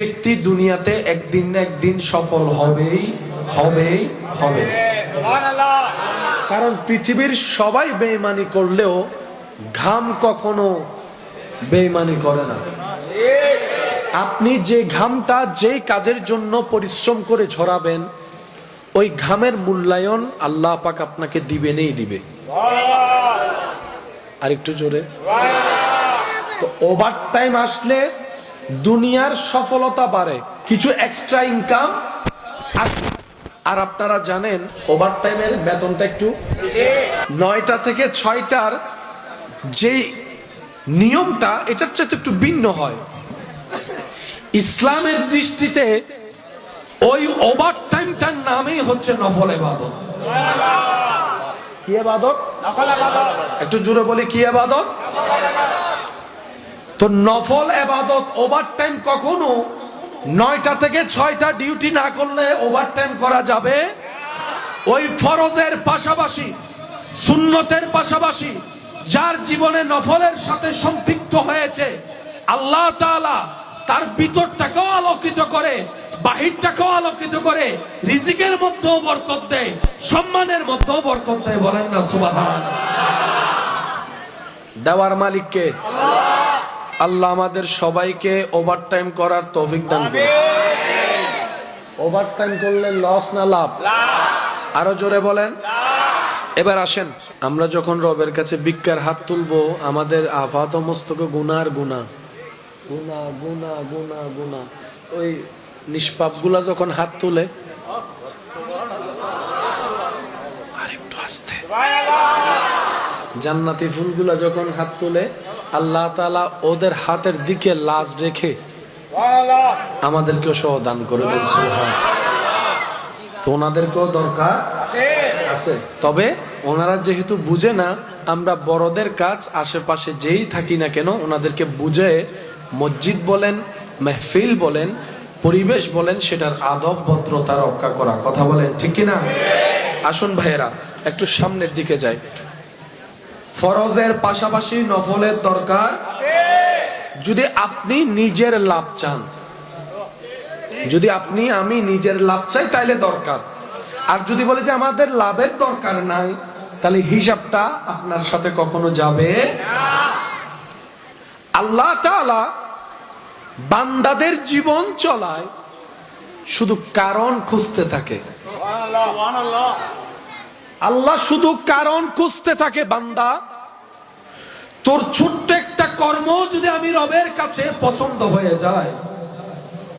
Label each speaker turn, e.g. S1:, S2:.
S1: ব্যক্তি দুনিয়াতে একদিন না একদিন সফল হবেই হবে। কারণ পৃথিবীর সবাই বেঈমানি করলেও ঘাম কখনো বেঈমানি করে না। আপনি যে ঘামটা যেই কাজের জন্য পরিশ্রম করে ঝরাবেন, ওই ঘামের মূল্যায়ন আল্লাহ পাক আপনাকে দিবেনই দিবে। আর একটু জোরে। তো ওভার টাইম আসলে দুনিয়ার সফলতা বাড়ে, কিছু এক্সট্রা ইনকাম। আর আপনারা জানেন ওভার টাইমের বেতনটা একটু 9টা থেকে 6টার যে নিয়মটা, এটার চাইতে একটু ভিন্ন হয়। ইসলামের দৃষ্টিতে ওই ওভার টাইমটার নামই হচ্ছে নফল ইবাদত। কি ইবাদত? নফল ইবাদত। একটু জোরে বলি, কি ইবাদত? তো নফল ইবাদত ওভার টাইম কখনো 9টা থেকে 6টা ডিউটি না করলে ওভার টাইম করা যাবে। ওই ফরজের পাশাপাশি সুন্নতের পাশাপাশি যার জীবনে নফলের সাথে সম্পৃক্ত হয়েছে, আল্লাহ তাআলা তার ভিতরটাকেও আলোকিত করে, বাহিরটাকেও আলোকিত করে, রিজিকের মধ্যেও বরকত দেয়, সম্মানের মধ্যেও বরকত দেয়। বলেন না সুবহানাল্লাহ। দেওয়ার মালিক কে? আল্লাহ আমাদের সবাইকে ওভার টাইম করার তৌফিক দান করুন। ওভার টাইম করলে লস না লাভ? আরো জোরে বলেন। এবার আসেন, আমরা যখন রবের কাছে ভিক্ষার হাত তুলবো, আমাদের আফাত মস্তকে গুনার গুনাহ, গুনাহ গুনাহ গুনাহ গুনাহ, ওই নিষ্পাপ গুলা যখন হাত তুলে, আরেকটু আস্তে, জান্নাতি ফুলগুলা যখন হাত তুলে, আল্লাহ তাআলা ওদের হাতের দিকে লাজ রেখে আমাদেরকেও সহ দান করে দেন। সুবহানাল্লাহ। তো ওনাদেরকেও দরকার আছে, তবে ওনারা যেহেতু বুঝে না, আমরা বড়দের কাজ আশেপাশে যেই থাকি না কেন ওনাদেরকে বুঝে মসজিদ বলেন, মেহফিল বলেন, পরিবেশ বলেন, সেটার আদব ভদ্রতা রক্ষা করা। কথা বলেন ঠিক কিনা? আসুন ভাইয়েরা একটু সামনের দিকে যাই। ফরজের পাশাপাশি নফলের দরকার। যদি আপনি নিজের লাভ চান, যদি আমি নিজের লাভ চাই, তাইলে দরকার। আর যদি বলে যে আমাদের লাভের দরকার নাই, তাহলে হিসাবটা আপনার সাথে কখনো যাবে না। আল্লাহ তাআলা বান্দাদের জীবন চলায় শুধু কারণ খুঁজতে থাকে। আল্লাহ শুধু কারণ খুঁজতে থাকে। বান্দা, তোর ছোট্ট একটা কর্ম যদি আমি রবের কাছে পছন্দ হয়ে যায়,